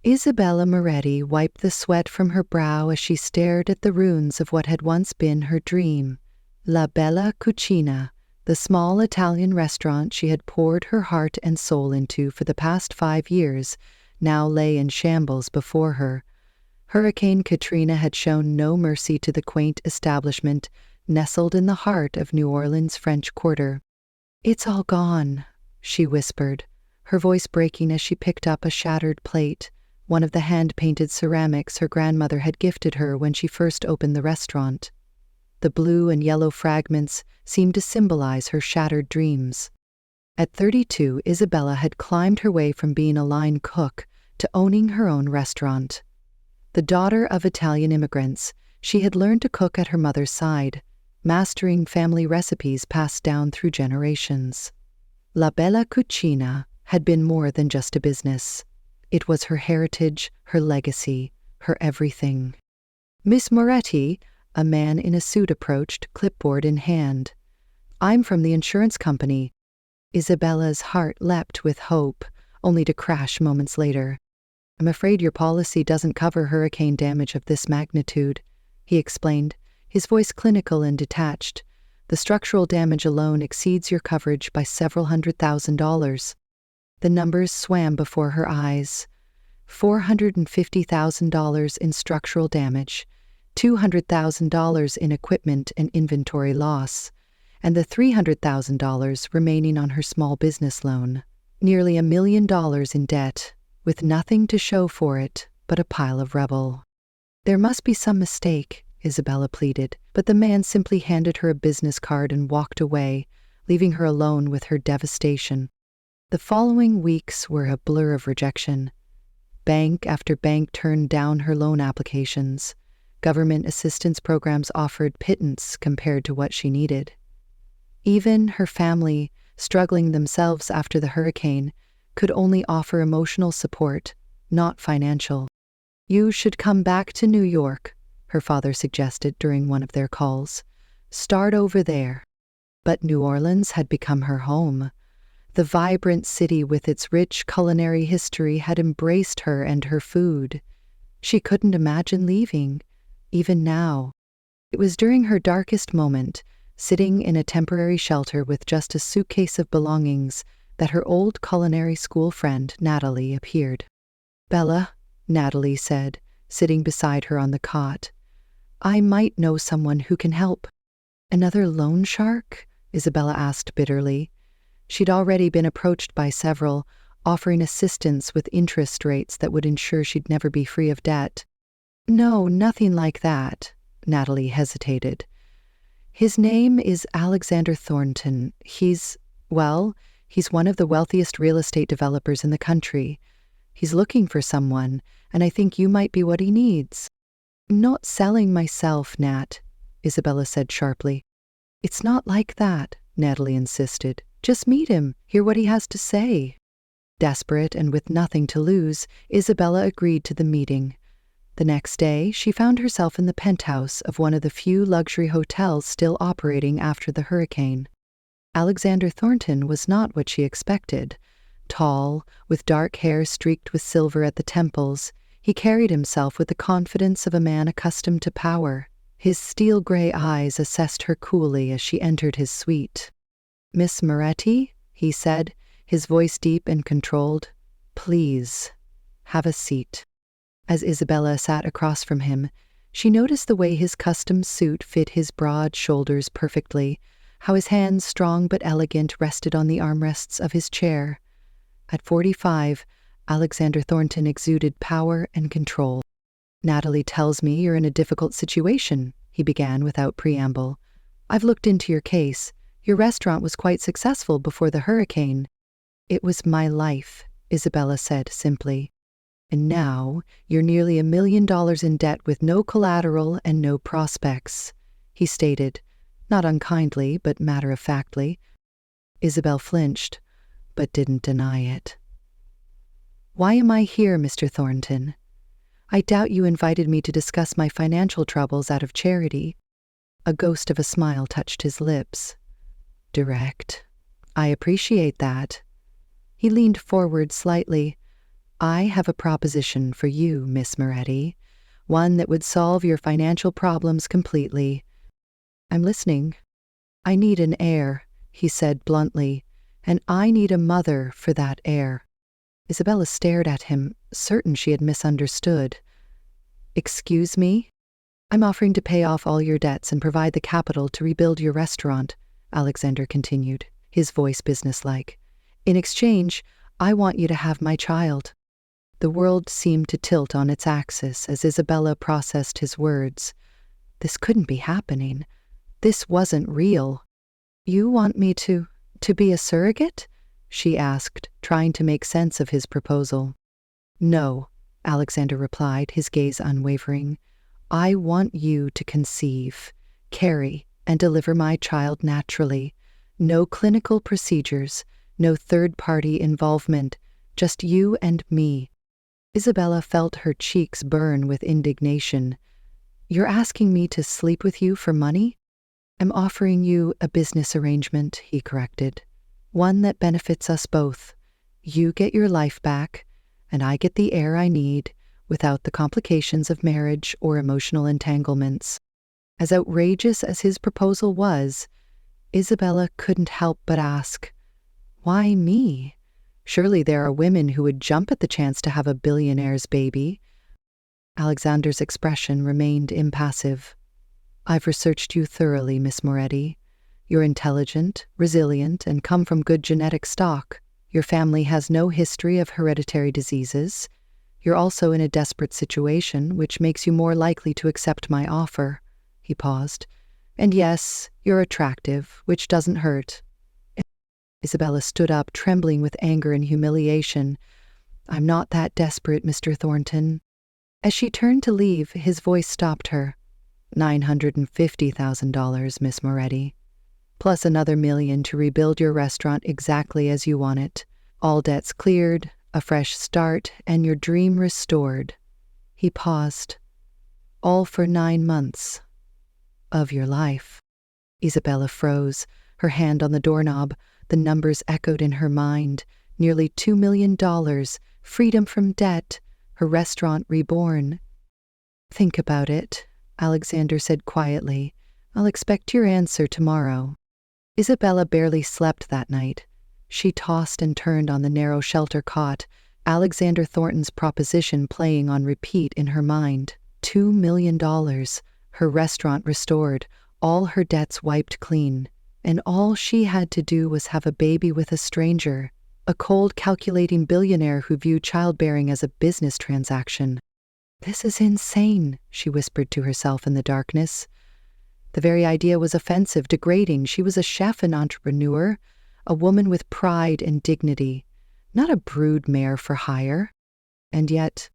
Isabella Moretti wiped the sweat from her brow as she stared at the ruins of what had once been her dream. La Bella Cucina, the small Italian restaurant she had poured her heart and soul into for the past 5 years, now lay in shambles before her. Hurricane Katrina had shown no mercy to the quaint establishment nestled in the heart of New Orleans' French Quarter. "It's all gone," she whispered, her voice breaking as she picked up a shattered plate, one of the hand-painted ceramics her grandmother had gifted her when she first opened the restaurant. The blue and yellow fragments seemed to symbolize her shattered dreams. At 32, Isabella had climbed her way from being a line cook to owning her own restaurant. The daughter of Italian immigrants, she had learned to cook at her mother's side, mastering family recipes passed down through generations. La Bella Cucina had been more than just a business. It was her heritage, her legacy, her everything. "Miss Moretti," a man in a suit approached, clipboard in hand. "I'm from the insurance company." Isabella's heart leapt with hope, only to crash moments later. "I'm afraid your policy doesn't cover hurricane damage of this magnitude," he explained, his voice clinical and detached. "The structural damage alone exceeds your coverage by several $100,000. The numbers swam before her eyes. $450,000 in structural damage, $200,000 in equipment and inventory loss, and the $300,000 remaining on her small business loan. Nearly $1 million in debt, with nothing to show for it but a pile of rubble. "There must be some mistake," Isabella pleaded, but the man simply handed her a business card and walked away, leaving her alone with her devastation. The following weeks were a blur of rejection. Bank after bank turned down her loan applications. Government assistance programs offered pittance compared to what she needed. Even her family, struggling themselves after the hurricane, could only offer emotional support, not financial. "You should come back to New York," her father suggested during one of their calls. "Start over there." But New Orleans had become her home. The vibrant city with its rich culinary history had embraced her and her food. She couldn't imagine leaving, even now. It was during her darkest moment, sitting in a temporary shelter with just a suitcase of belongings, that her old culinary school friend, Natalie, appeared. "Bella," Natalie said, sitting beside her on the cot, "I might know someone who can help." "Another loan shark?" Isabella asked bitterly. She'd already been approached by several, offering assistance with interest rates that would ensure she'd never be free of debt. "No, nothing like that," Natalie hesitated. "His name is Alexander Thornton. He's one of the wealthiest real estate developers in the country. He's looking for someone, and I think you might be what he needs." "I'm not selling myself, Nat," Isabella said sharply. "It's not like that," Natalie insisted. "Just meet him, hear what he has to say." Desperate and with nothing to lose, Isabella agreed to the meeting. The next day, she found herself in the penthouse of one of the few luxury hotels still operating after the hurricane. Alexander Thornton was not what she expected. Tall, with dark hair streaked with silver at the temples, he carried himself with the confidence of a man accustomed to power. His steel-gray eyes assessed her coolly as she entered his suite. "Miss Moretti," he said, his voice deep and controlled, "please, have a seat." As Isabella sat across from him, she noticed the way his custom suit fit his broad shoulders perfectly, how his hands, strong but elegant, rested on the armrests of his chair. At 45, Alexander Thornton exuded power and control. "Natalie tells me you're in a difficult situation," he began without preamble. "I've looked into your case. Your restaurant was quite successful before the hurricane." "It was my life," Isabella said simply. "And now you're nearly $1 million in debt with no collateral and no prospects," he stated, not unkindly but matter-of-factly. Isabel flinched, but didn't deny it. "Why am I here, Mr. Thornton? I doubt you invited me to discuss my financial troubles out of charity." A ghost of a smile touched his lips. "Direct. I appreciate that." He leaned forward slightly. I have a proposition for you, Miss Moretti, one that would solve your financial problems completely. I'm listening. I need an heir, he said bluntly, and I need a mother for that heir. Isabella stared at him, certain she had misunderstood. Excuse me? I'm offering to pay off all your debts and provide the capital to rebuild your restaurant, Alexander continued, his voice businesslike. In exchange, I want you to have my child. The world seemed to tilt on its axis as Isabella processed his words. This couldn't be happening. This wasn't real. You want me to be a surrogate? She asked, trying to make sense of his proposal. No, Alexander replied, his gaze unwavering. I want you to conceive, carry, and deliver my child naturally. No clinical procedures, no third-party involvement, just you and me. Isabella felt her cheeks burn with indignation. You're asking me to sleep with you for money? I'm offering you a business arrangement, he corrected. One that benefits us both. You get your life back, and I get the heir I need, without the complications of marriage or emotional entanglements. As outrageous as his proposal was, Isabella couldn't help but ask, why me? Surely there are women who would jump at the chance to have a billionaire's baby. Alexander's expression remained impassive. I've researched you thoroughly, Miss Moretti. You're intelligent, resilient, and come from good genetic stock. Your family has no history of hereditary diseases. You're also in a desperate situation, which makes you more likely to accept my offer. He paused. And yes, you're attractive, which doesn't hurt. Isabella stood up, trembling with anger and humiliation. I'm not that desperate, Mr. Thornton. As she turned to leave, his voice stopped her. $950,000, Miss Moretti. Plus another $1 million to rebuild your restaurant exactly as you want it. All debts cleared, a fresh start, and your dream restored. He paused. All for 9 months of your life. Isabella froze, her hand on the doorknob. The numbers echoed in her mind. Nearly $2 million, freedom from debt, her restaurant reborn. Think about it, Alexander said quietly. I'll expect your answer tomorrow. Isabella barely slept that night. She tossed and turned on the narrow shelter cot, Alexander Thornton's proposition playing on repeat in her mind. $2 million, her restaurant restored, all her debts wiped clean. And all she had to do was have a baby with a stranger, a cold, calculating billionaire who viewed childbearing as a business transaction. This is insane, she whispered to herself in the darkness. The very idea was offensive, degrading. She was a chef and entrepreneur, a woman with pride and dignity, not a brood mare for hire. And yet,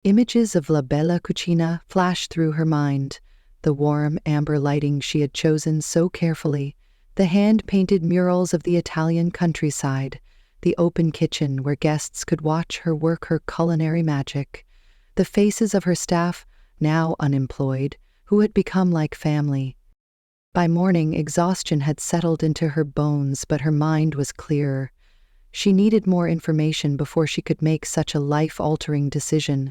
images of La Bella Cucina flashed through her mind, the warm amber lighting she had chosen so carefully, the hand-painted murals of the Italian countryside, the open kitchen where guests could watch her work her culinary magic, the faces of her staff, now unemployed, who had become like family. By morning, exhaustion had settled into her bones, but her mind was clearer. She needed more information before she could make such a life-altering decision.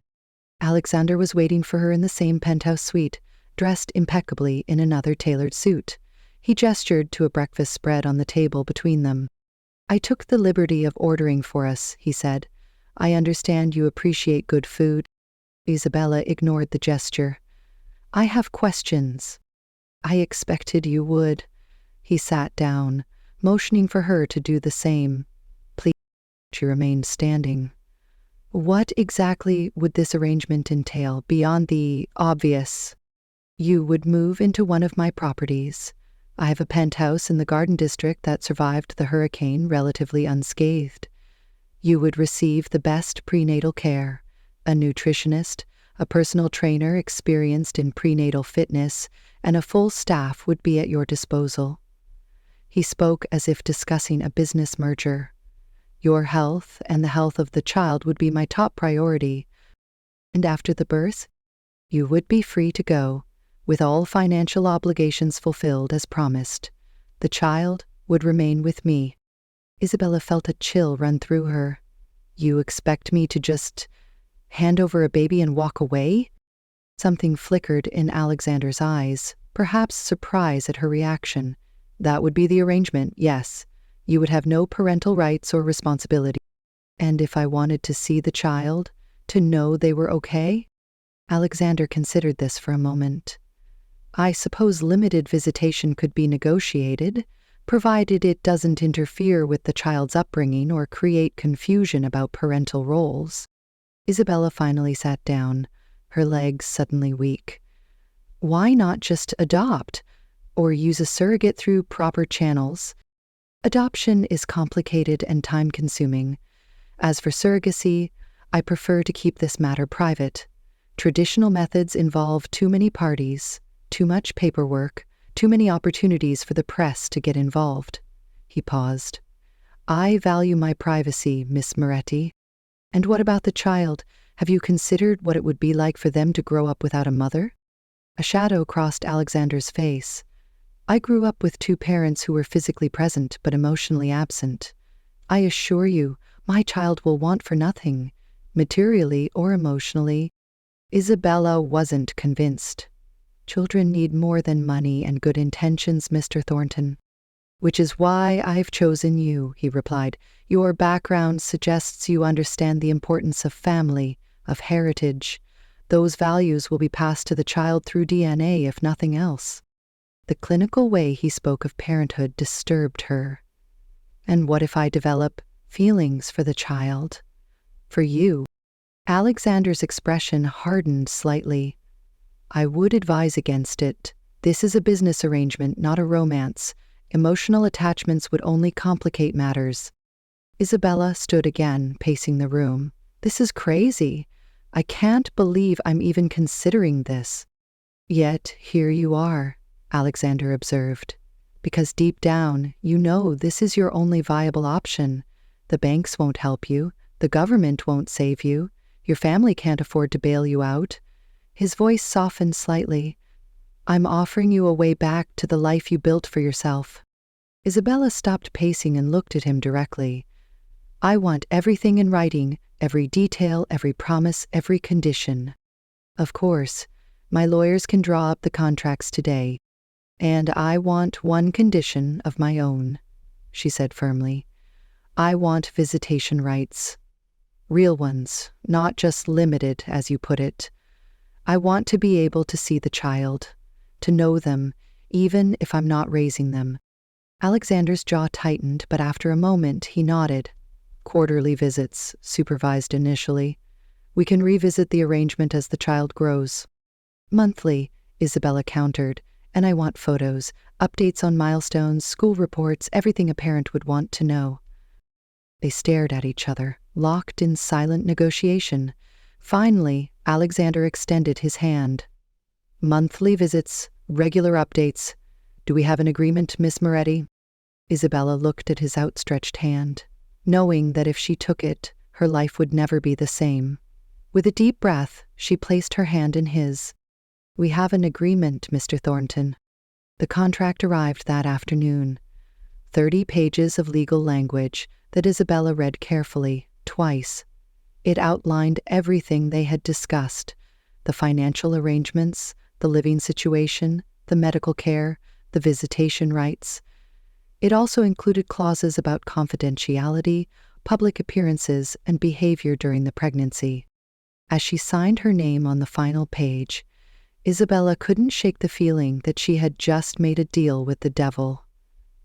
Alexander was waiting for her in the same penthouse suite, dressed impeccably in another tailored suit. He gestured to a breakfast spread on the table between them. I took the liberty of ordering for us, he said. I understand you appreciate good food. Isabella ignored the gesture. I have questions. I expected you would. He sat down, motioning for her to do the same. Please. She remained standing. What exactly would this arrangement entail beyond the obvious? You would move into one of my properties. I have a penthouse in the Garden District that survived the hurricane relatively unscathed. You would receive the best prenatal care, a nutritionist, a personal trainer experienced in prenatal fitness, and a full staff would be at your disposal. He spoke as if discussing a business merger. Your health and the health of the child would be my top priority. And after the birth, you would be free to go, with all financial obligations fulfilled as promised. The child would remain with me. Isabella felt a chill run through her. You expect me to just hand over a baby and walk away? Something flickered in Alexander's eyes, perhaps surprise at her reaction. That would be the arrangement, yes. You would have no parental rights or responsibility. And if I wanted to see the child, to know they were okay? Alexander considered this for a moment. I suppose limited visitation could be negotiated, provided it doesn't interfere with the child's upbringing or create confusion about parental roles. Isabella finally sat down, her legs suddenly weak. Why not just adopt, or use a surrogate through proper channels? Adoption is complicated and time-consuming. As for surrogacy, I prefer to keep this matter private. Traditional methods involve too many parties, too much paperwork, too many opportunities for the press to get involved. He paused. I value my privacy, Miss Moretti. And what about the child? Have you considered what it would be like for them to grow up without a mother? A shadow crossed Alexander's face. I grew up with two parents who were physically present but emotionally absent. I assure you, my child will want for nothing, materially or emotionally. Isabella wasn't convinced. Children need more than money and good intentions, Mr. Thornton. Which is why I've chosen you, he replied. Your background suggests you understand the importance of family, of heritage. Those values will be passed to the child through DNA, if nothing else. The clinical way he spoke of parenthood disturbed her. And what if I develop feelings for the child? For you? Alexander's expression hardened slightly. I would advise against it. This is a business arrangement, not a romance. Emotional attachments would only complicate matters. Isabella stood again, pacing the room. This is crazy. I can't believe I'm even considering this. Yet here you are, Alexander observed. Because deep down, you know this is your only viable option. The banks won't help you. The government won't save you. Your family can't afford to bail you out. His voice softened slightly. I'm offering you a way back to the life you built for yourself. Isabella stopped pacing and looked at him directly. I want everything in writing, every detail, every promise, every condition. Of course, my lawyers can draw up the contracts today. And I want one condition of my own, she said firmly. I want visitation rights. Real ones, not just limited, as you put it. I want to be able to see the child, to know them, even if I'm not raising them. Alexander's jaw tightened, but after a moment he nodded. Quarterly visits, supervised initially. We can revisit the arrangement as the child grows. Monthly, Isabella countered, and I want photos, updates on milestones, school reports, everything a parent would want to know. They stared at each other, locked in silent negotiation. Finally, Alexander extended his hand. Monthly visits, regular updates. Do we have an agreement, Miss Moretti? Isabella looked at his outstretched hand, knowing that if she took it, her life would never be the same. With a deep breath, she placed her hand in his. We have an agreement, Mr. Thornton. The contract arrived that afternoon. 30 pages of legal language that Isabella read carefully, twice. It outlined everything they had discussed, the financial arrangements, the living situation, the medical care, the visitation rights. It also included clauses about confidentiality, public appearances, and behavior during the pregnancy. As she signed her name on the final page, Isabella couldn't shake the feeling that she had just made a deal with the devil.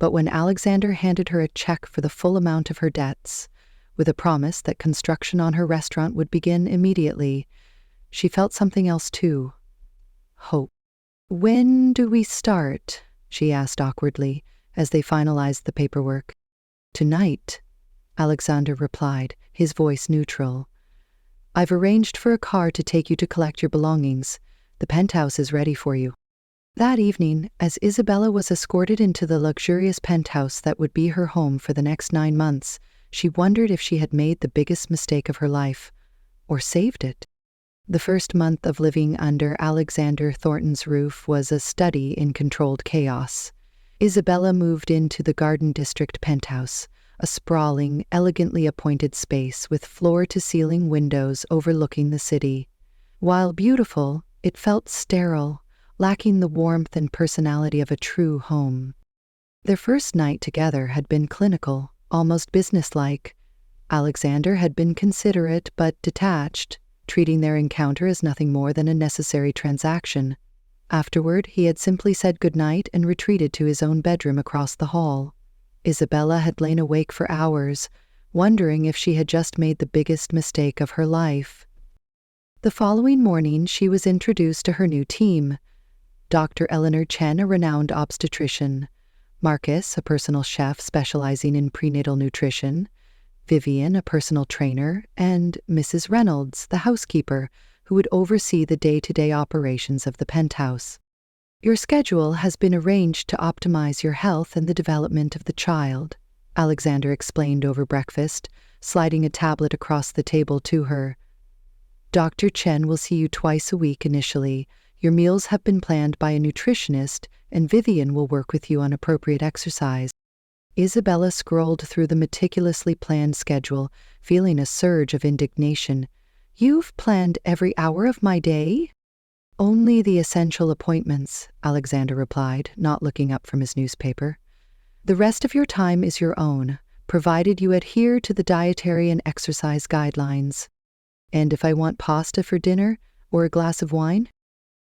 But when Alexander handed her a check for the full amount of her debts, with a promise that construction on her restaurant would begin immediately, she felt something else too. Hope. When do we start? She asked awkwardly, as they finalized the paperwork. Tonight, Alexander replied, his voice neutral. I've arranged for a car to take you to collect your belongings. The penthouse is ready for you. That evening, as Isabella was escorted into the luxurious penthouse that would be her home for the next 9 months, she wondered if she had made the biggest mistake of her life, or saved it. The first month of living under Alexander Thornton's roof was a study in controlled chaos. Isabella moved into the Garden District penthouse, a sprawling, elegantly appointed space with floor-to-ceiling windows overlooking the city. While beautiful, it felt sterile, lacking the warmth and personality of a true home. Their first night together had been clinical, almost businesslike. Alexander had been considerate but detached, treating their encounter as nothing more than a necessary transaction. Afterward, he had simply said goodnight and retreated to his own bedroom across the hall. Isabella had lain awake for hours, wondering if she had just made the biggest mistake of her life. The following morning, she was introduced to her new team. Dr. Eleanor Chen, a renowned obstetrician; Marcus, a personal chef specializing in prenatal nutrition; Vivian, a personal trainer; and Mrs. Reynolds, the housekeeper, who would oversee the day-to-day operations of the penthouse. "Your schedule has been arranged to optimize your health and the development of the child," Alexander explained over breakfast, sliding a tablet across the table to her. "Dr. Chen will see you twice a week initially. Your meals have been planned by a nutritionist, and Vivian will work with you on appropriate exercise." Isabella scrolled through the meticulously planned schedule, feeling a surge of indignation. "You've planned every hour of my day?" "Only the essential appointments," Alexander replied, not looking up from his newspaper. "The rest of your time is your own, provided you adhere to the dietary and exercise guidelines." "And if I want pasta for dinner, or a glass of wine?"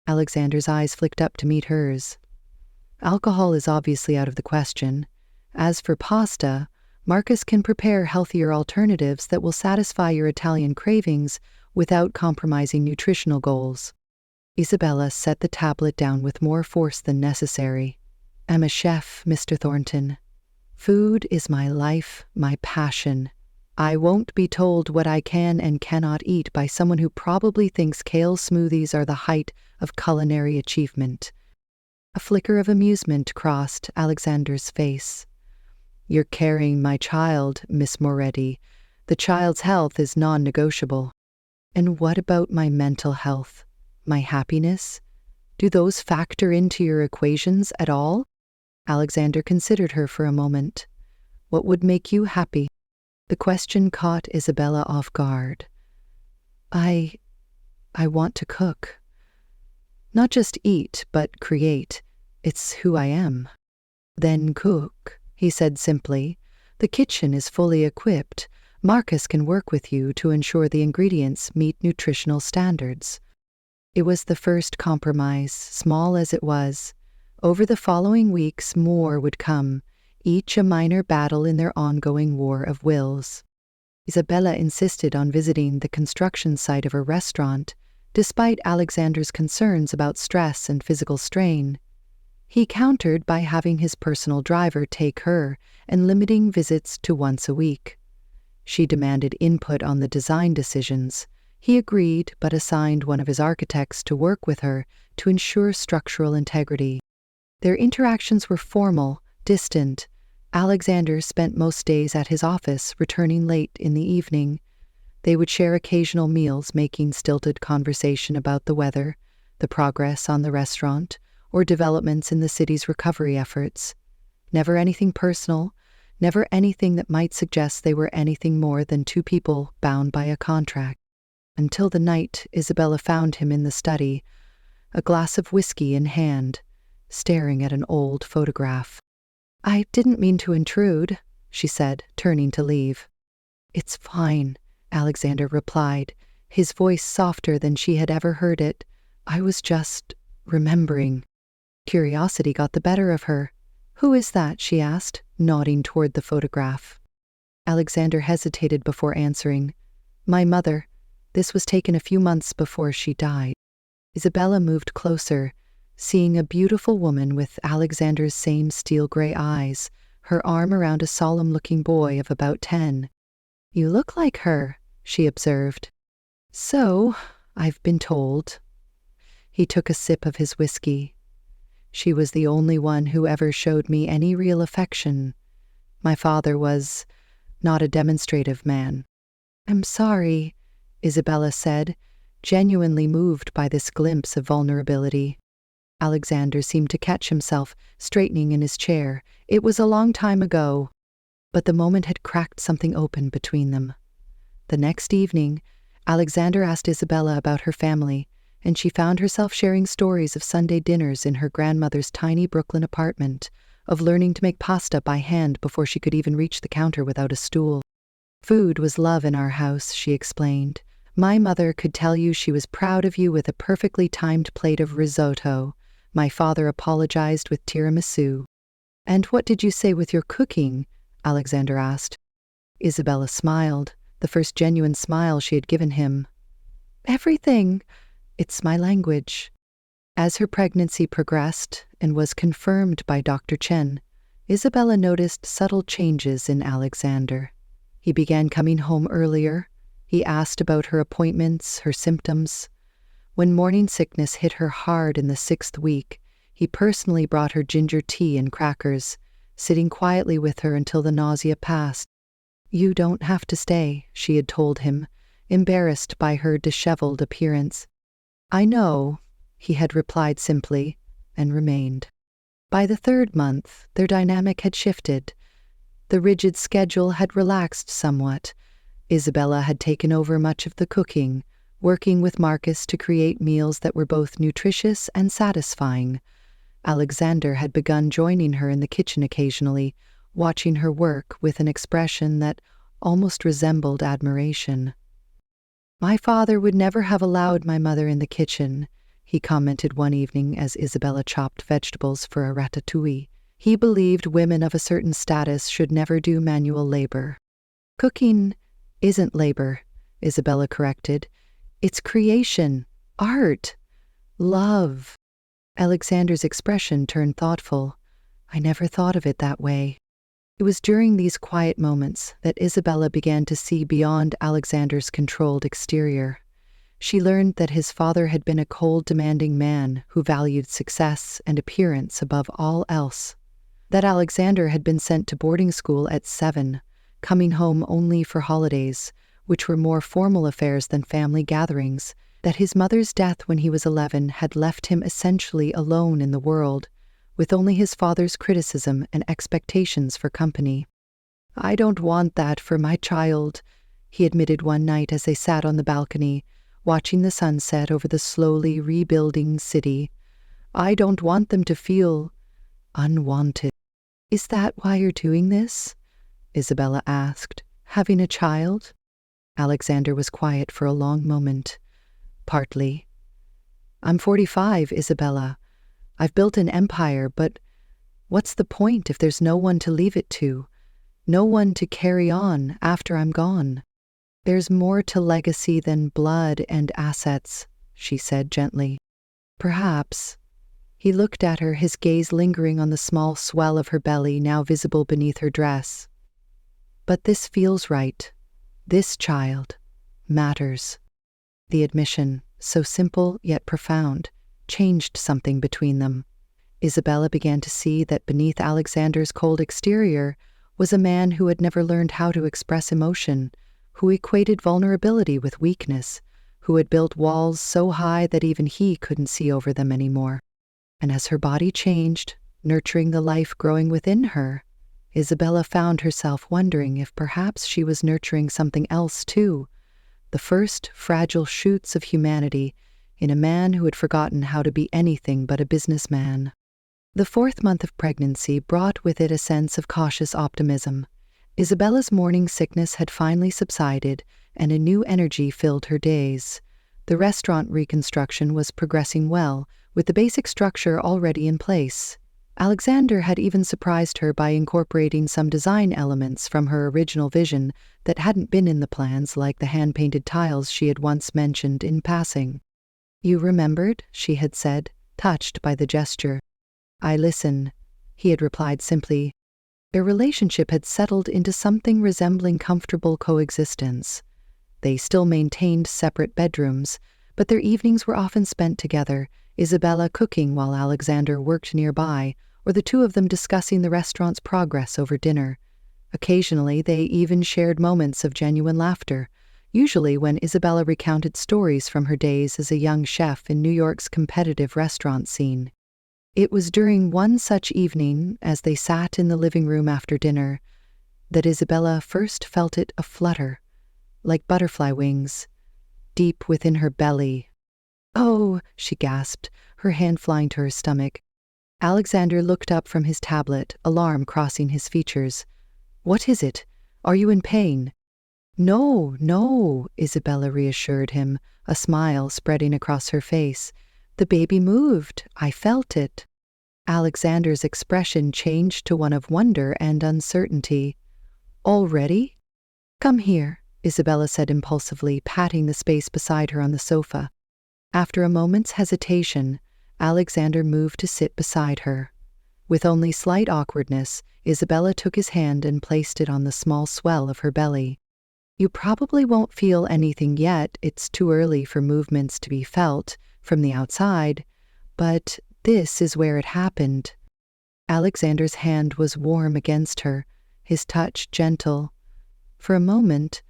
Alexander's eyes flicked up to meet hers. "Alcohol is obviously out of the question. As for pasta, Marcus can prepare healthier alternatives that will satisfy your Italian cravings without compromising nutritional goals." Isabella set the tablet down with more force than necessary. "I'm a chef, Mr. Thornton. Food is my life, my passion. I won't be told what I can and cannot eat by someone who probably thinks kale smoothies are the height of culinary achievement." A flicker of amusement crossed Alexander's face. "You're carrying my child, Miss Moretti. The child's health is non-negotiable." "And what about my mental health? My happiness? Do those factor into your equations at all?" Alexander considered her for a moment. "What would make you happy?" The question caught Isabella off guard. I want to cook. Not just eat, but create. It's who I am." "Then cook," he said simply. "The kitchen is fully equipped. Marcus can work with you to ensure the ingredients meet nutritional standards." It was the first compromise, small as it was. Over the following weeks, more would come, each a minor battle in their ongoing war of wills. Isabella insisted on visiting the construction site of her restaurant, despite Alexander's concerns about stress and physical strain. He countered by having his personal driver take her and limiting visits to once a week. She demanded input on the design decisions. He agreed, but assigned one of his architects to work with her to ensure structural integrity. Their interactions were formal, distant. Alexander spent most days at his office, returning late in the evening. They would share occasional meals, making stilted conversation about the weather, the progress on the restaurant, or developments in the city's recovery efforts. Never anything personal, never anything that might suggest they were anything more than two people bound by a contract. Until the night Isabella found him in the study, a glass of whiskey in hand, staring at an old photograph. "I didn't mean to intrude," she said, turning to leave. "It's fine," Alexander replied, his voice softer than she had ever heard it. "I was just remembering." Curiosity got the better of her. "Who is that?" she asked, nodding toward the photograph. Alexander hesitated before answering. "My mother. This was taken a few months before she died." Isabella moved closer, seeing a beautiful woman with Alexander's same steel-gray eyes, her arm around a solemn-looking boy of about 10. "You look like her," she observed. "So, I've been told." He took a sip of his whiskey. "She was the only one who ever showed me any real affection. My father was not a demonstrative man." "I'm sorry," Isabella said, genuinely moved by this glimpse of vulnerability. Alexander seemed to catch himself, straightening in his chair. "It was a long time ago." but the moment had cracked something open between them. The next evening, Alexander asked Isabella about her family, and she found herself sharing stories of Sunday dinners in her grandmother's tiny Brooklyn apartment, of learning to make pasta by hand before she could even reach the counter without a stool. "Food was love in our house," she explained. "My mother could tell you she was proud of you with a perfectly timed plate of risotto. My father apologized with tiramisu." "And what did you say with your cooking?" Alexander asked. Isabella smiled, the first genuine smile she had given him. "Everything. It's my language." As her pregnancy progressed and was confirmed by Dr. Chen, Isabella noticed subtle changes in Alexander. He began coming home earlier. He asked about her appointments, her symptoms. When morning sickness hit her hard in the 6th week, he personally brought her ginger tea and crackers, sitting quietly with her until the nausea passed. "You don't have to stay," she had told him, embarrassed by her disheveled appearance. "I know," he had replied simply, and remained. By the 3rd month, their dynamic had shifted. The rigid schedule had relaxed somewhat. Isabella had taken over much of the cooking, working with Marcus to create meals that were both nutritious and satisfying. Alexander had begun joining her in the kitchen occasionally, watching her work with an expression that almost resembled admiration. "My father would never have allowed my mother in the kitchen," he commented one evening as Isabella chopped vegetables for a ratatouille. "He believed women of a certain status should never do manual labor." "Cooking isn't labor," Isabella corrected. "It's creation, art, love." Alexander's expression turned thoughtful. "I never thought of it that way." It was during these quiet moments that Isabella began to see beyond Alexander's controlled exterior. She learned that his father had been a cold, demanding man who valued success and appearance above all else. That Alexander had been sent to boarding school at 7, coming home only for holidays, which were more formal affairs than family gatherings. That his mother's death when he was 11 had left him essentially alone in the world, with only his father's criticism and expectations for company. "I don't want that for my child," he admitted one night as they sat on the balcony, watching the sunset over the slowly rebuilding city. "I don't want them to feel unwanted." "Is that why you're doing this?" Isabella asked. "Having a child?" Alexander was quiet for a long moment. "Partly." "I'm 45, Isabella. I've built an empire, but what's the point if there's no one to leave it to? No one to carry on after I'm gone?" "There's more to legacy than blood and assets," she said gently. "Perhaps." He looked at her, his gaze lingering on the small swell of her belly now visible beneath her dress. "But this feels right. This child matters." The admission, so simple yet profound, changed something between them. Isabella began to see that beneath Alexander's cold exterior was a man who had never learned how to express emotion, who equated vulnerability with weakness, who had built walls so high that even he couldn't see over them anymore. And as her body changed, nurturing the life growing within her, Isabella found herself wondering if perhaps she was nurturing something else too, the first fragile shoots of humanity in a man who had forgotten how to be anything but a businessman. The 4th month of pregnancy brought with it a sense of cautious optimism. Isabella's morning sickness had finally subsided, and a new energy filled her days. The restaurant reconstruction was progressing well, with the basic structure already in place. Alexander had even surprised her by incorporating some design elements from her original vision that hadn't been in the plans, like the hand-painted tiles she had once mentioned in passing. "You remembered?" she had said, touched by the gesture. "I listen," he had replied simply. Their relationship had settled into something resembling comfortable coexistence. They still maintained separate bedrooms, but their evenings were often spent together, Isabella cooking while Alexander worked nearby, or the two of them discussing the restaurant's progress over dinner. Occasionally, they even shared moments of genuine laughter, usually when Isabella recounted stories from her days as a young chef in New York's competitive restaurant scene. It was during one such evening, as they sat in the living room after dinner, that Isabella first felt it a flutter, like butterfly wings, deep within her belly. "Oh," she gasped, her hand flying to her stomach. Alexander looked up from his tablet, alarm crossing his features. "What is it? Are you in pain?" "No, no," Isabella reassured him, a smile spreading across her face. "The baby moved. I felt it." Alexander's expression changed to one of wonder and uncertainty. "Already?" "Come here," Isabella said impulsively, patting the space beside her on the sofa. After a moment's hesitation, Alexander moved to sit beside her. With only slight awkwardness, Isabella took his hand and placed it on the small swell of her belly. "You probably won't feel anything yet, it's too early for movements to be felt from the outside, but this is where it happened." Alexander's hand was warm against her, his touch gentle. For a moment,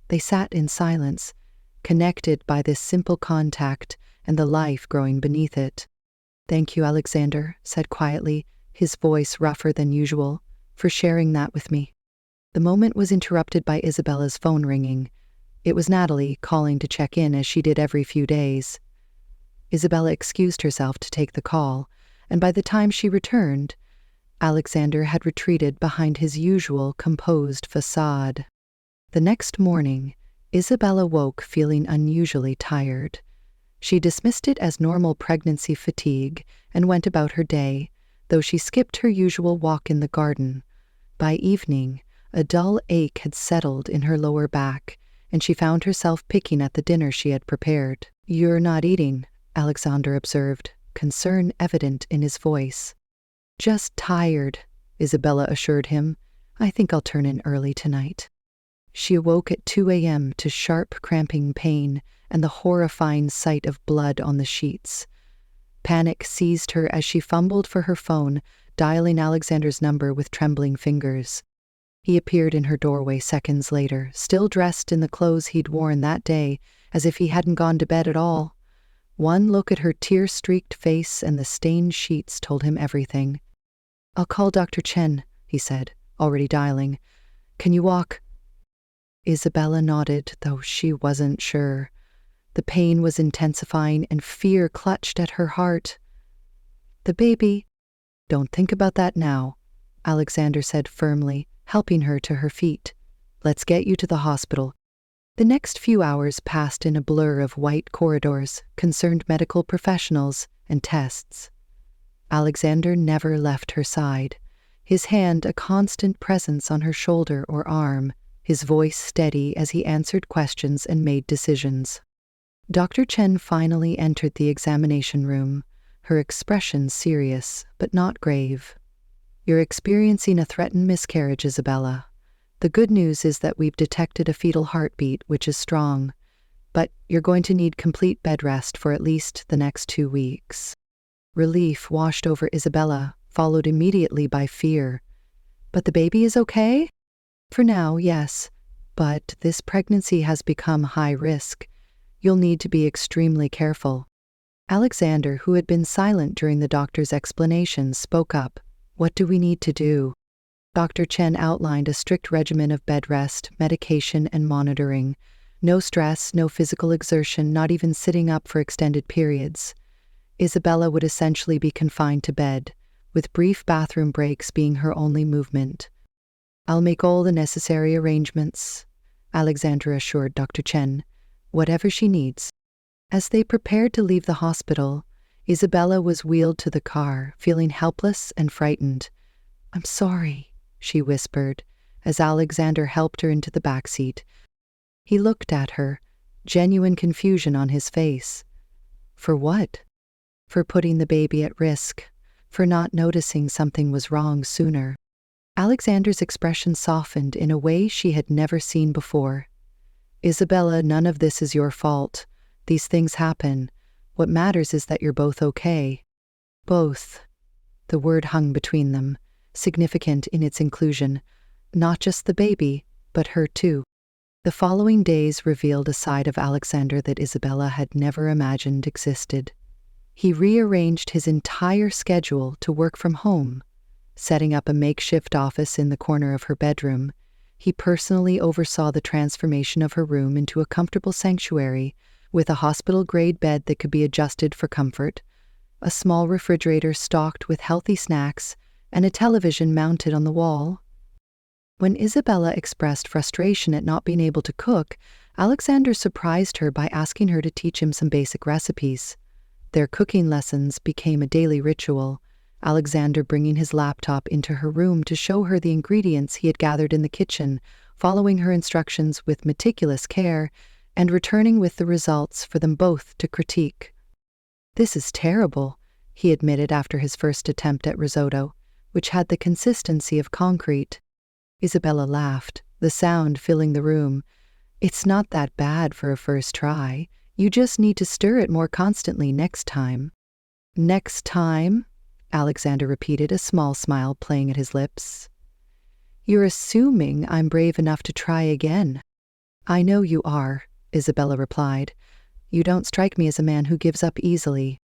they sat in silence, connected by this simple contact and the life growing beneath it. "Thank you," Alexander said quietly, his voice rougher than usual, "for sharing that with me." The moment was interrupted by Isabella's phone ringing. It was Natalie calling to check in as she did every few days. Isabella excused herself to take the call, and by the time she returned, Alexander had retreated behind his usual composed facade. The next morning, Isabella woke feeling unusually tired. She dismissed it as normal pregnancy fatigue and went about her day, though she skipped her usual walk in the garden. By evening, a dull ache had settled in her lower back, and she found herself picking at the dinner she had prepared. "You're not eating," Alexander observed, concern evident in his voice. "Just tired," Isabella assured him. "I think I'll turn in early tonight." She awoke at 2 a.m. to sharp, cramping pain and the horrifying sight of blood on the sheets. Panic seized her as she fumbled for her phone, dialing Alexander's number with trembling fingers. He appeared in her doorway seconds later, still dressed in the clothes he'd worn that day, as if he hadn't gone to bed at all. One look at her tear-streaked face and the stained sheets told him everything. "I'll call Dr. Chen," he said, already dialing. "Can you walk?" Isabella nodded, though she wasn't sure. The pain was intensifying and fear clutched at her heart. "The baby—" "Don't think about that now," Alexander said firmly, helping her to her feet. "Let's get you to the hospital." The next few hours passed in a blur of white corridors, concerned medical professionals, and tests. Alexander never left her side, his hand a constant presence on her shoulder or arm, his voice steady as he answered questions and made decisions. Dr. Chen finally entered the examination room, her expression serious but not grave. "You're experiencing a threatened miscarriage, Isabella. The good news is that we've detected a fetal heartbeat, which is strong, but you're going to need complete bed rest for at least the next 2 weeks." Relief washed over Isabella, followed immediately by fear. "But the baby is okay?" "For now, yes, but this pregnancy has become high risk. You'll need to be extremely careful." Alexander, who had been silent during the doctor's explanations, spoke up. "What do we need to do?" Dr. Chen outlined a strict regimen of bed rest, medication, and monitoring. No stress, no physical exertion, not even sitting up for extended periods. Isabella would essentially be confined to bed, with brief bathroom breaks being her only movement. "I'll make all the necessary arrangements," Alexandra assured Dr. Chen. "Whatever she needs." As they prepared to leave the hospital, Isabella was wheeled to the car, feeling helpless and frightened. "I'm sorry," she whispered, as Alexander helped her into the back seat. He looked at her, genuine confusion on his face. For what? For putting the baby at risk, for not noticing something was wrong sooner. Alexander's expression softened in a way she had never seen before. "Isabella, none of this is your fault. These things happen. What matters is that you're both okay." Both. The word hung between them, significant in its inclusion. Not just the baby, but her too. The following days revealed a side of Alexander that Isabella had never imagined existed. He rearranged his entire schedule to work from home. setting up a makeshift office in the corner of her bedroom. He personally oversaw the transformation of her room into a comfortable sanctuary with a hospital-grade bed that could be adjusted for comfort, a small refrigerator stocked with healthy snacks, and a television mounted on the wall. When Isabella expressed frustration at not being able to cook, Alexander surprised her by asking her to teach him some basic recipes. Their cooking lessons became a daily ritual, Alexander bringing his laptop into her room to show her the ingredients he had gathered in the kitchen, following her instructions with meticulous care, and returning with the results for them both to critique. "This is terrible," he admitted after his first attempt at risotto, which had the consistency of concrete. Isabella laughed, the sound filling the room. "It's not that bad for a first try. You just need to stir it more constantly next time." "Next time?" Alexander repeated, a small smile playing at his lips. "You're assuming I'm brave enough to try again." "I know you are," Isabella replied. "You don't strike me as a man who gives up easily."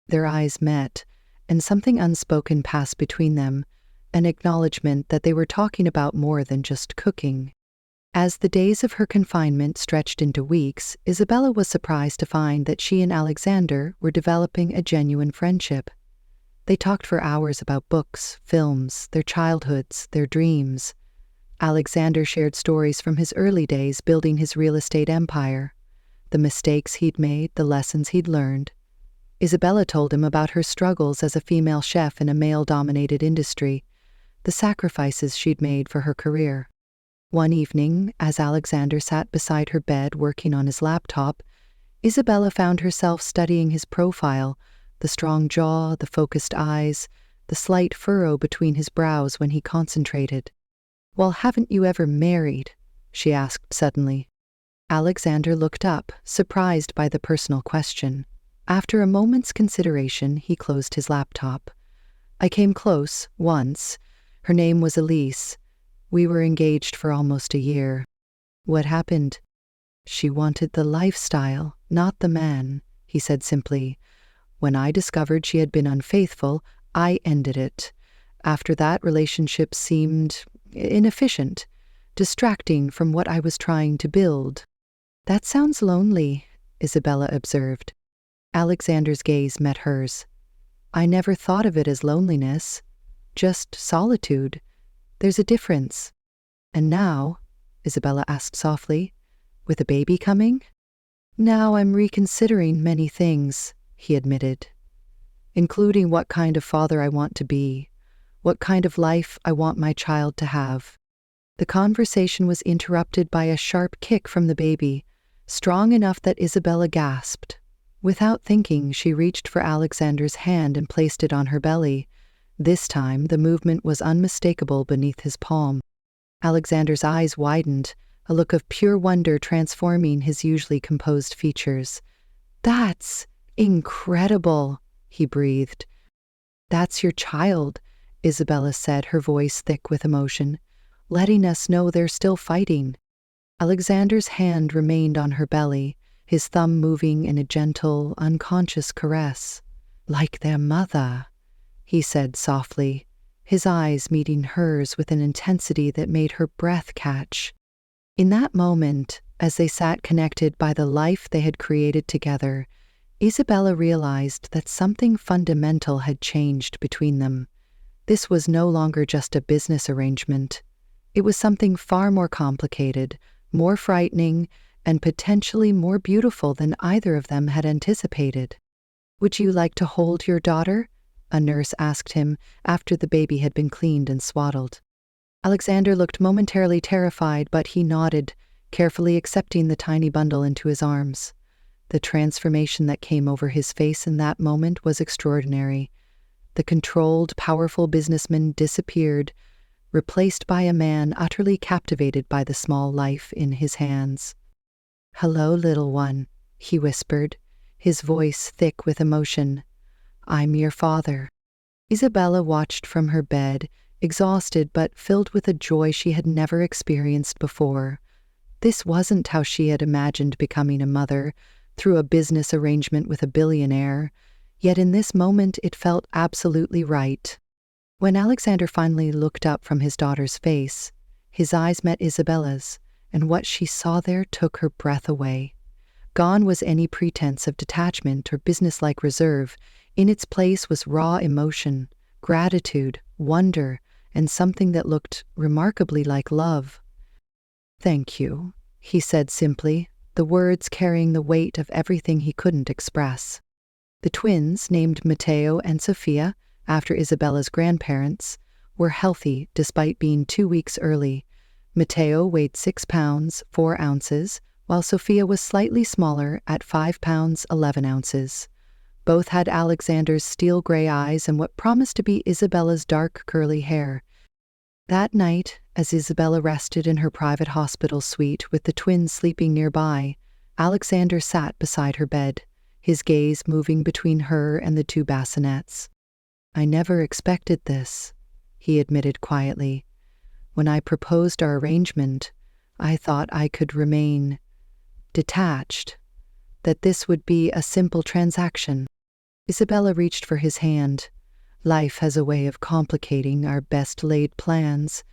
Their eyes met, and something unspoken passed between them, an acknowledgement that they were talking about more than just cooking. As the days of her confinement stretched into weeks, Isabella was surprised to find that she and Alexander were developing a genuine friendship. They talked for hours about books, films, their childhoods, their dreams. Alexander shared stories from his early days building his real estate empire, the mistakes he'd made, the lessons he'd learned. Isabella told him about her struggles as a female chef in a male-dominated industry, the sacrifices she'd made for her career. One evening, as Alexander sat beside her bed working on his laptop, Isabella found herself studying his profile, the strong jaw, the focused eyes, the slight furrow between his brows when he concentrated. "Well, haven't you ever married?" she asked suddenly. Alexander looked up, surprised by the personal question. After a moment's consideration, he closed his laptop. "I came close, once. Her name was Elise. We were engaged for almost a year." "What happened?" "She wanted the lifestyle, not the man," he said simply. "When I discovered she had been unfaithful, I ended it. After that, relationship seemed inefficient, distracting from what I was trying to build." "That sounds lonely," Isabella observed. Alexander's gaze met hers. "I never thought of it as loneliness, just solitude. There's a difference." "And now," Isabella asked softly, "with a baby coming?" "Now I'm reconsidering many things," he admitted, "including what kind of father I want to be, what kind of life I want my child to have." The conversation was interrupted by a sharp kick from the baby, strong enough that Isabella gasped. Without thinking, she reached for Alexander's hand and placed it on her belly. This time, the movement was unmistakable beneath his palm. Alexander's eyes widened, a look of pure wonder transforming his usually composed features. "That's incredible," he breathed. "That's your child," Isabella said, her voice thick with emotion, letting us know they're still fighting. Alexander's hand remained on her belly, his thumb moving in a gentle, unconscious caress. "Like their mother," he said softly, his eyes meeting hers with an intensity that made her breath catch. In that moment, as they sat connected by the life they had created together, Isabella realized that something fundamental had changed between them. This was no longer just a business arrangement. It was something far more complicated, more frightening, and potentially more beautiful than either of them had anticipated. "Would you like to hold your daughter?" a nurse asked him after the baby had been cleaned and swaddled. Alexander looked momentarily terrified, but he nodded, carefully accepting the tiny bundle into his arms. The transformation that came over his face in that moment was extraordinary. The controlled, powerful businessman disappeared, replaced by a man utterly captivated by the small life in his hands. "Hello, little one," he whispered, his voice thick with emotion. "I'm your father." Isabella watched from her bed, exhausted but filled with a joy she had never experienced before. This wasn't how she had imagined becoming a mother, through a business arrangement with a billionaire, yet in this moment it felt absolutely right. When Alexander finally looked up from his daughter's face, his eyes met Isabella's, and what she saw there took her breath away. Gone was any pretense of detachment or businesslike reserve. In its place was raw emotion, gratitude, wonder, and something that looked remarkably like love. "Thank you," he said simply, the words carrying the weight of everything he couldn't express. The twins, named Matteo and Sofia, after Isabella's grandparents, were healthy despite being 2 weeks early. Matteo weighed 6 pounds, 4 ounces, while Sofia was slightly smaller at 5 pounds, 11 ounces. Both had Alexander's steel-gray eyes and what promised to be Isabella's dark, curly hair. That night, as Isabella rested in her private hospital suite with the twins sleeping nearby, Alexander sat beside her bed, his gaze moving between her and the 2 bassinets. "I never expected this," he admitted quietly. "When I proposed our arrangement, I thought I could remain detached, that this would be a simple transaction." Isabella reached for his hand. "Life has a way of complicating our best-laid plans."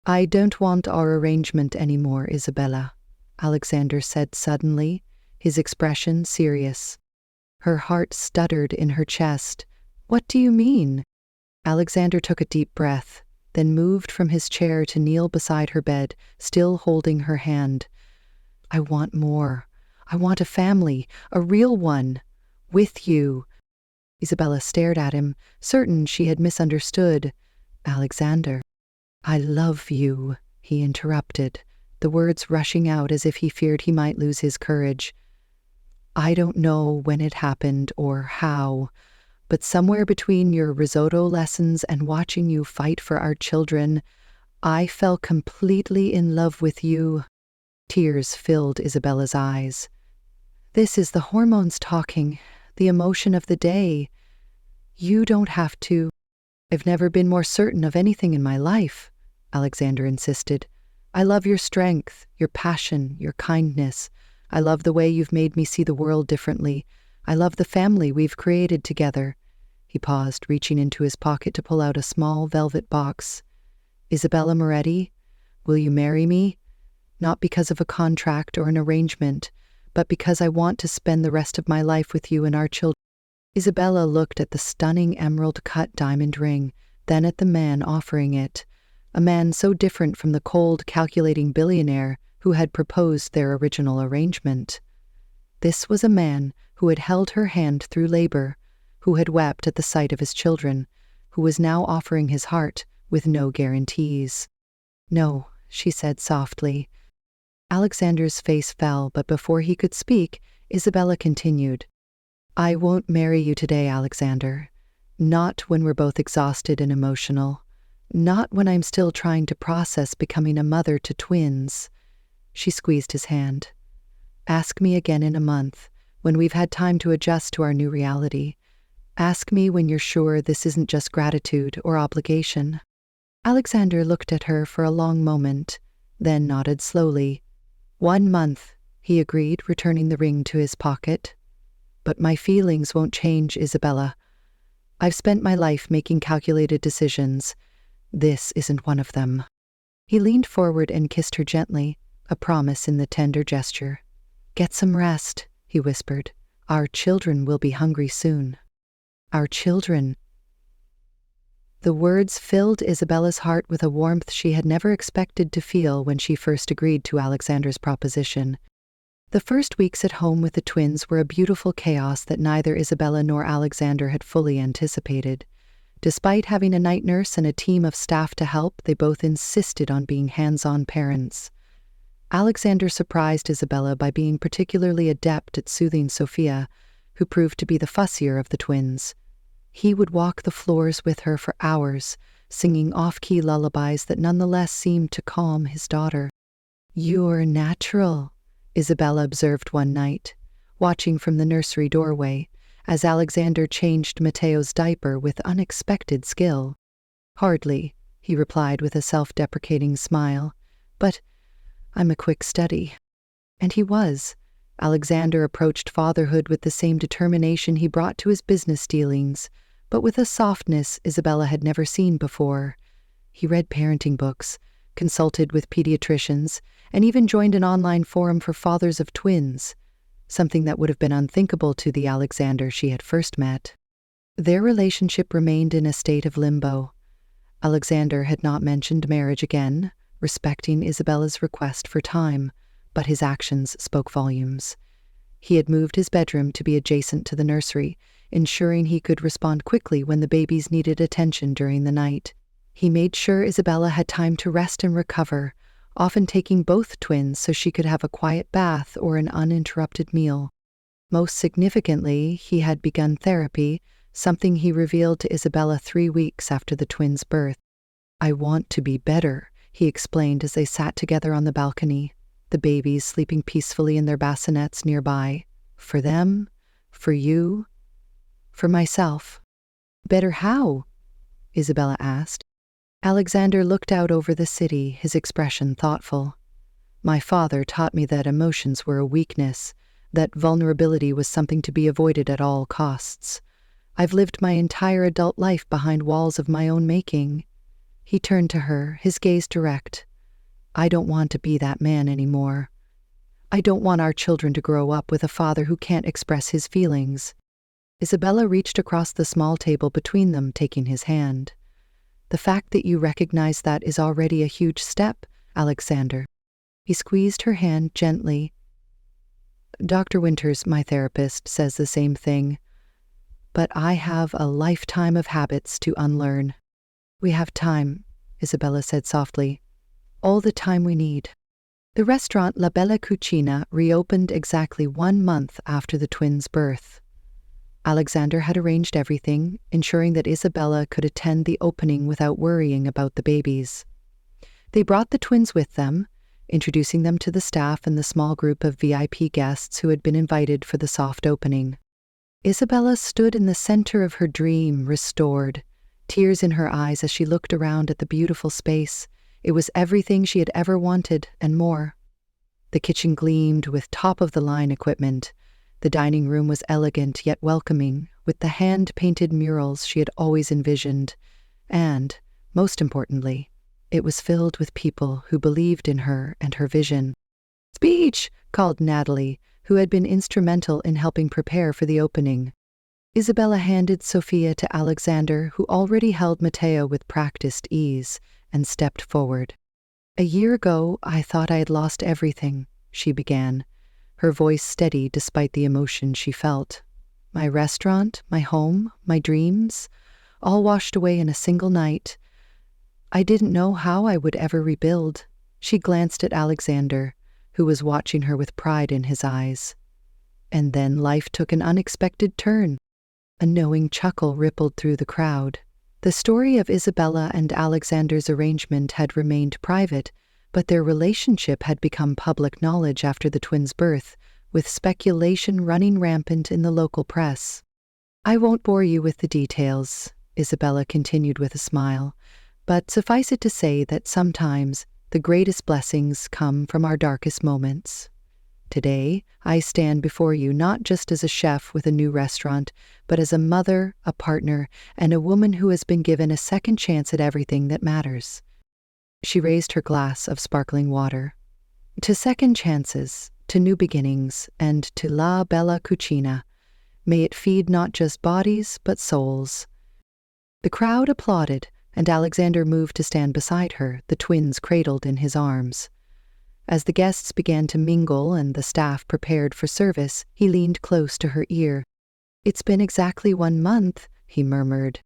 "I don't want our arrangement anymore, Isabella," Alexander said suddenly, his expression serious. Her heart stuttered in her chest. "What do you mean?" Alexander took a deep breath, then moved from his chair to kneel beside her bed, still holding her hand. "I want more. I want a family, a real one, with you." Isabella stared at him, certain she had misunderstood. "Alexander." "I love you," he interrupted, the words rushing out as if he feared he might lose his courage. "I don't know when it happened or how, but somewhere between your risotto lessons and watching you fight for our children, I fell completely in love with you." Tears filled Isabella's eyes. "This is the hormones talking, the emotion of the day. You don't have to." "I've never been more certain of anything in my life," Alexander insisted. "I love your strength, your passion, your kindness. I love the way you've made me see the world differently. I love the family we've created together." He paused, reaching into his pocket to pull out a small velvet box. "Isabella Moretti, will you marry me? Not because of a contract or an arrangement, but because I want to spend the rest of my life with you and our children." Isabella looked at the stunning emerald-cut diamond ring, then at the man offering it, a man so different from the cold, calculating billionaire who had proposed their original arrangement. This was a man who had held her hand through labor, who had wept at the sight of his children, who was now offering his heart with no guarantees. "No," she said softly. Alexander's face fell, but before he could speak, Isabella continued, "I won't marry you today, Alexander. Not when we're both exhausted and emotional. Not when I'm still trying to process becoming a mother to twins." She squeezed his hand. "Ask me again in a month, when we've had time to adjust to our new reality. Ask me when you're sure this isn't just gratitude or obligation." Alexander looked at her for a long moment, then nodded slowly. "1 month," he agreed, returning the ring to his pocket. "But my feelings won't change, Isabella. I've spent my life making calculated decisions. This isn't one of them." He leaned forward and kissed her gently, a promise in the tender gesture. "Get some rest," he whispered. "Our children will be hungry soon." "Our children." The words filled Isabella's heart with a warmth she had never expected to feel when she first agreed to Alexander's proposition. The first weeks at home with the twins were a beautiful chaos that neither Isabella nor Alexander had fully anticipated. Despite having a night nurse and a team of staff to help, they both insisted on being hands-on parents. Alexander surprised Isabella by being particularly adept at soothing Sofia, who proved to be the fussier of the twins. He would walk the floors with her for hours, singing off-key lullabies that nonetheless seemed to calm his daughter. "You're natural," Isabella observed one night, watching from the nursery doorway, as Alexander changed Matteo's diaper with unexpected skill. "Hardly," he replied with a self-deprecating smile, "but I'm a quick study." And he was. Alexander approached fatherhood with the same determination he brought to his business dealings, but with a softness Isabella had never seen before. He read parenting books, consulted with pediatricians, and even joined an online forum for fathers of twins, something that would have been unthinkable to the Alexander she had first met. Their relationship remained in a state of limbo. Alexander had not mentioned marriage again, respecting Isabella's request for time, but his actions spoke volumes. He had moved his bedroom to be adjacent to the nursery, ensuring he could respond quickly when the babies needed attention during the night. He made sure Isabella had time to rest and recover, often taking both twins so she could have a quiet bath or an uninterrupted meal. Most significantly, he had begun therapy, something he revealed to Isabella 3 weeks after the twins' birth. "I want to be better," he explained as they sat together on the balcony, the babies sleeping peacefully in their bassinets nearby. "For them, for you, for myself." "Better how?" Isabella asked. Alexander looked out over the city, his expression thoughtful. "My father taught me that emotions were a weakness, that vulnerability was something to be avoided at all costs. I've lived my entire adult life behind walls of my own making." He turned to her, his gaze direct. "I don't want to be that man anymore. I don't want our children to grow up with a father who can't express his feelings." Isabella reached across the small table between them, taking his hand. "The fact that you recognize that is already a huge step, Alexander." He squeezed her hand gently. "Dr. Winters, my therapist, says the same thing. But I have a lifetime of habits to unlearn." "We have time," Isabella said softly. "All the time we need." The restaurant La Bella Cucina reopened exactly 1 month after the twins' birth. Alexander had arranged everything, ensuring that Isabella could attend the opening without worrying about the babies. They brought the twins with them, introducing them to the staff and the small group of VIP guests who had been invited for the soft opening. Isabella stood in the center of her dream, restored, tears in her eyes as she looked around at the beautiful space. It was everything she had ever wanted and more. The kitchen gleamed with top-of-the-line equipment. The dining room was elegant yet welcoming, with the hand-painted murals she had always envisioned. And, most importantly, it was filled with people who believed in her and her vision. "Speech!" called Natalie, who had been instrumental in helping prepare for the opening. Isabella handed Sophia to Alexander, who already held Matteo with practiced ease, and stepped forward. "A year ago, I thought I had lost everything," she began, her voice steady despite the emotion she felt. "My restaurant, my home, my dreams, all washed away in a single night. I didn't know how I would ever rebuild." She glanced at Alexander, who was watching her with pride in his eyes. And then life took an unexpected turn. A knowing chuckle rippled through the crowd. The story of Isabella and Alexander's arrangement had remained private, but their relationship had become public knowledge after the twins' birth, with speculation running rampant in the local press. "I won't bore you with the details," Isabella continued with a smile, "but suffice it to say that sometimes the greatest blessings come from our darkest moments. Today, I stand before you not just as a chef with a new restaurant, but as a mother, a partner, and a woman who has been given a second chance at everything that matters." She raised her glass of sparkling water. "To second chances, to new beginnings, and to La Bella Cucina. May it feed not just bodies, but souls." The crowd applauded, and Alexander moved to stand beside her, the twins cradled in his arms. As the guests began to mingle and the staff prepared for service, he leaned close to her ear. "It's been exactly 1 month," he murmured.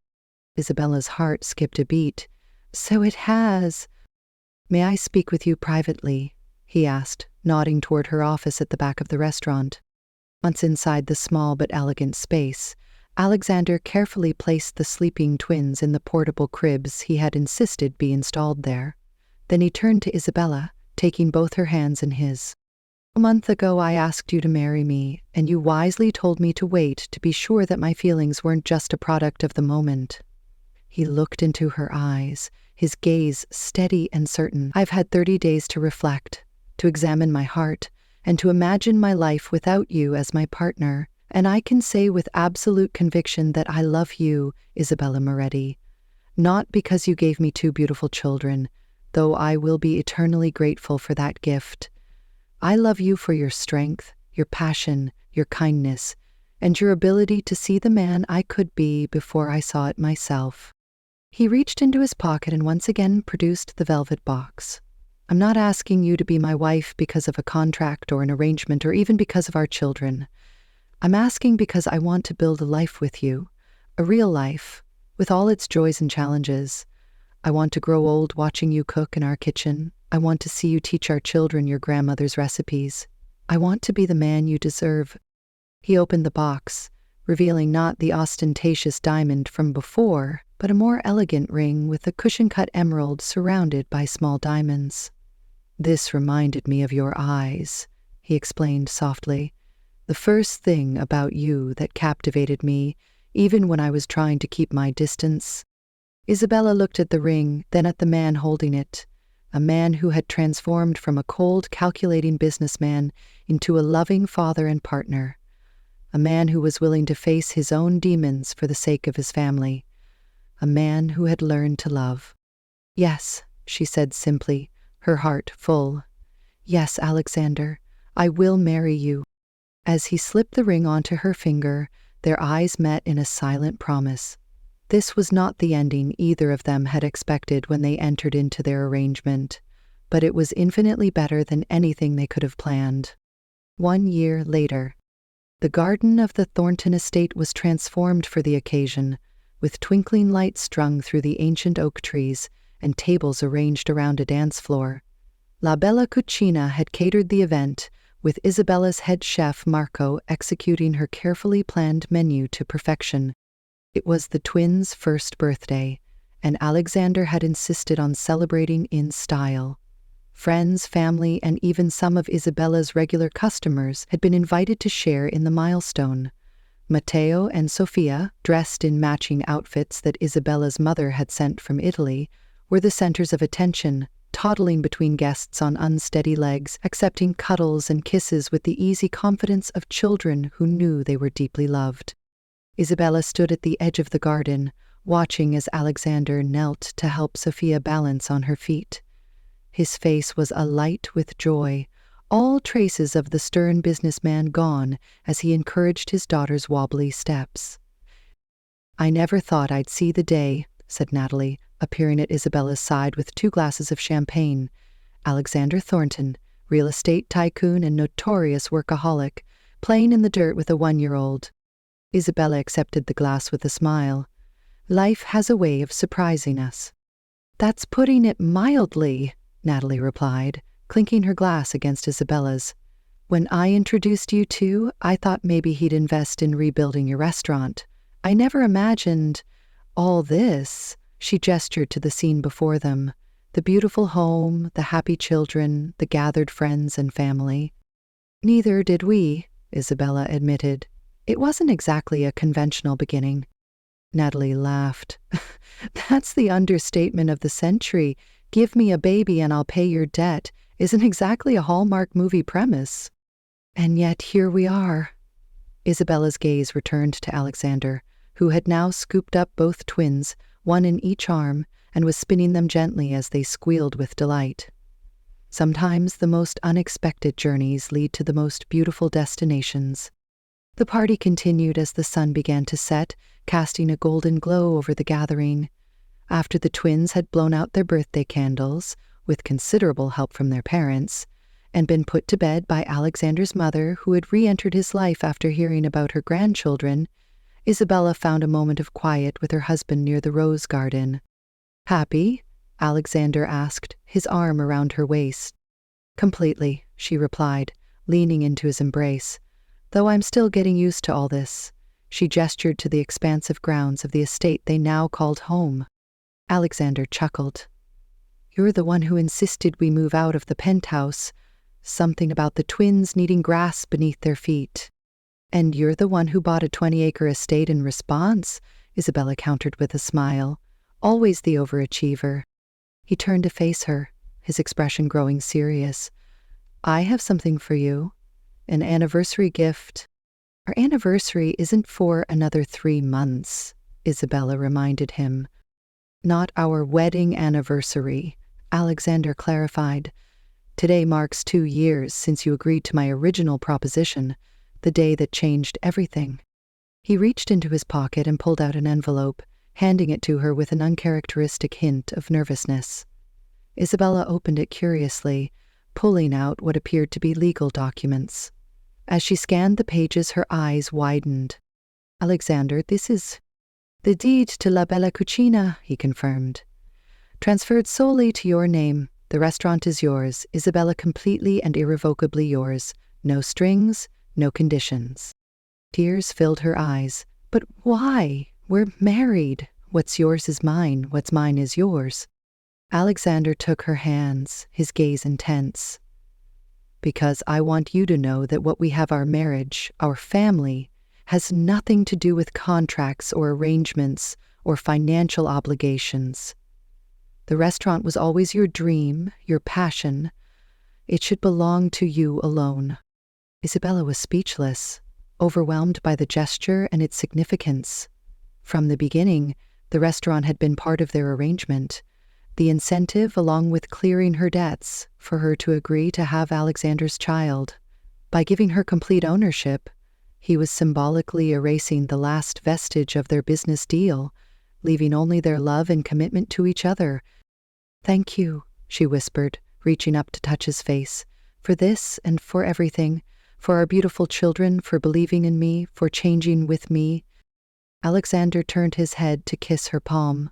Isabella's heart skipped a beat. "So it has." "May I speak with you privately?" he asked, nodding toward her office at the back of the restaurant. Once inside the small but elegant space, Alexander carefully placed the sleeping twins in the portable cribs he had insisted be installed there. Then he turned to Isabella, taking both her hands in his. "A month ago I asked you to marry me, and you wisely told me to wait to be sure that my feelings weren't just a product of the moment." He looked into her eyes, his gaze steady and certain. "I've had 30 days to reflect, to examine my heart, and to imagine my life without you as my partner, And I can say with absolute conviction that I love you, Isabella Moretti, not because you gave me two beautiful children, though I will be eternally grateful for that gift. I love you for your strength, your passion, your kindness, and your ability to see the man I could be before I saw it myself. He reached into his pocket and once again produced the velvet box. I'm not asking you to be my wife because of a contract or an arrangement or even because of our children. I'm asking because I want to build a life with you, a real life, with all its joys and challenges. I want to grow old watching you cook in our kitchen. I want to see you teach our children your grandmother's recipes. I want to be the man you deserve. He opened the box, revealing not the ostentatious diamond from before, but a more elegant ring with a cushion-cut emerald surrounded by small diamonds. This reminded me of your eyes, he explained softly. The first thing about you that captivated me, even when I was trying to keep my distance. Isabella looked at the ring, then at the man holding it, a man who had transformed from a cold, calculating businessman into a loving father and partner, a man who was willing to face his own demons for the sake of his family, a man who had learned to love. Yes, she said simply, her heart full. Yes, Alexander, I will marry you. As he slipped the ring onto her finger, their eyes met in a silent promise. This was not the ending either of them had expected when they entered into their arrangement, but it was infinitely better than anything they could have planned. 1 year later, the garden of the Thornton estate was transformed for the occasion, with twinkling lights strung through the ancient oak trees and tables arranged around a dance floor. La Bella Cucina had catered the event, with Isabella's head chef Marco executing her carefully planned menu to perfection. It was the twins' first birthday, and Alexander had insisted on celebrating in style. Friends, family, and even some of Isabella's regular customers had been invited to share in the milestone. Matteo and Sofia, dressed in matching outfits that Isabella's mother had sent from Italy, were the centers of attention, toddling between guests on unsteady legs, accepting cuddles and kisses with the easy confidence of children who knew they were deeply loved. Isabella stood at the edge of the garden, watching as Alexander knelt to help Sofia balance on her feet. His face was alight with joy, all traces of the stern businessman gone as he encouraged his daughter's wobbly steps. I never thought I'd see the day, said Natalie, appearing at Isabella's side with 2 glasses of champagne. Alexander Thornton, real estate tycoon and notorious workaholic, playing in the dirt with a 1-year-old. Isabella accepted the glass with a smile. Life has a way of surprising us. That's putting it mildly, Natalie replied, clinking her glass against Isabella's. When I introduced you two, I thought maybe he'd invest in rebuilding your restaurant. I never imagined all this. She gestured to the scene before them. The beautiful home, the happy children, the gathered friends and family. Neither did we, Isabella admitted. It wasn't exactly a conventional beginning. Natalie laughed. That's the understatement of the century. Give me a baby and I'll pay your debt isn't exactly a Hallmark movie premise. And yet here we are. Isabella's gaze returned to Alexander, who had now scooped up both twins, one in each arm, and was spinning them gently as they squealed with delight. Sometimes the most unexpected journeys lead to the most beautiful destinations. The party continued as the sun began to set, casting a golden glow over the gathering. After the twins had blown out their birthday candles, with considerable help from their parents, and been put to bed by Alexander's mother, who had re-entered his life after hearing about her grandchildren, Isabella found a moment of quiet with her husband near the rose garden. Happy? Alexander asked, his arm around her waist. Completely, she replied, leaning into his embrace. Though I'm still getting used to all this. She gestured to the expansive grounds of the estate they now called home. Alexander chuckled. You're the one who insisted we move out of the penthouse. Something about the twins needing grass beneath their feet. And you're the one who bought a 20-acre estate in response, Isabella countered with a smile. Always the overachiever. He turned to face her, his expression growing serious. I have something for you. An anniversary gift. Our anniversary isn't for another 3 months, Isabella reminded him. Not our wedding anniversary, Alexander clarified. Today marks 2 years since you agreed to my original proposition, the day that changed everything. He reached into his pocket and pulled out an envelope, handing it to her with an uncharacteristic hint of nervousness. Isabella opened it curiously, pulling out what appeared to be legal documents. As she scanned the pages, her eyes widened. Alexander, this is the deed to La Bella Cucina, he confirmed. Transferred solely to your name. The restaurant is yours, Isabella, completely and irrevocably yours. No strings, no conditions. Tears filled her eyes. But why? We're married. What's yours is mine. What's mine is yours. Alexander took her hands, his gaze intense. Because I want you to know that what we have, our marriage, our family, has nothing to do with contracts or arrangements or financial obligations. The restaurant was always your dream, your passion. It should belong to you alone. Isabella was speechless, overwhelmed by the gesture and its significance. From the beginning, the restaurant had been part of their arrangement, the incentive, along with clearing her debts, for her to agree to have Alexander's child. By giving her complete ownership, he was symbolically erasing the last vestige of their business deal, leaving only their love and commitment to each other. Thank you, she whispered, reaching up to touch his face, for this and for everything, for our beautiful children, for believing in me, for changing with me. Alexander turned his head to kiss her palm.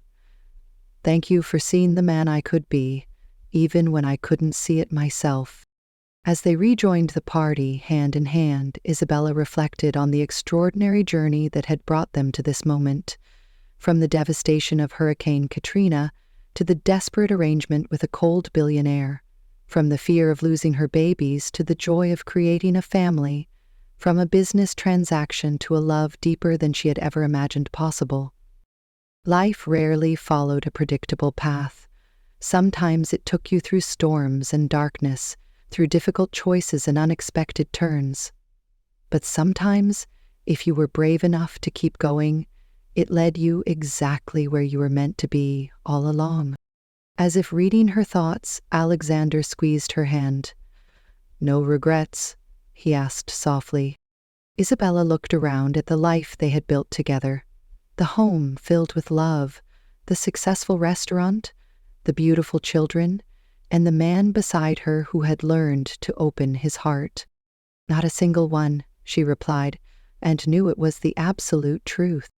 Thank you for seeing the man I could be, even when I couldn't see it myself. As they rejoined the party, hand in hand, Isabella reflected on the extraordinary journey that had brought them to this moment, from the devastation of Hurricane Katrina to the desperate arrangement with a cold billionaire, from the fear of losing her babies to the joy of creating a family, from a business transaction to a love deeper than she had ever imagined possible. Life rarely followed a predictable path. Sometimes it took you through storms and darkness, through difficult choices and unexpected turns. But sometimes, if you were brave enough to keep going, it led you exactly where you were meant to be all along. As if reading her thoughts, Alexander squeezed her hand. No regrets? He asked softly. Isabella looked around at the life they had built together. The home filled with love, the successful restaurant, the beautiful children, and the man beside her who had learned to open his heart. Not a single one, she replied, and knew it was the absolute truth.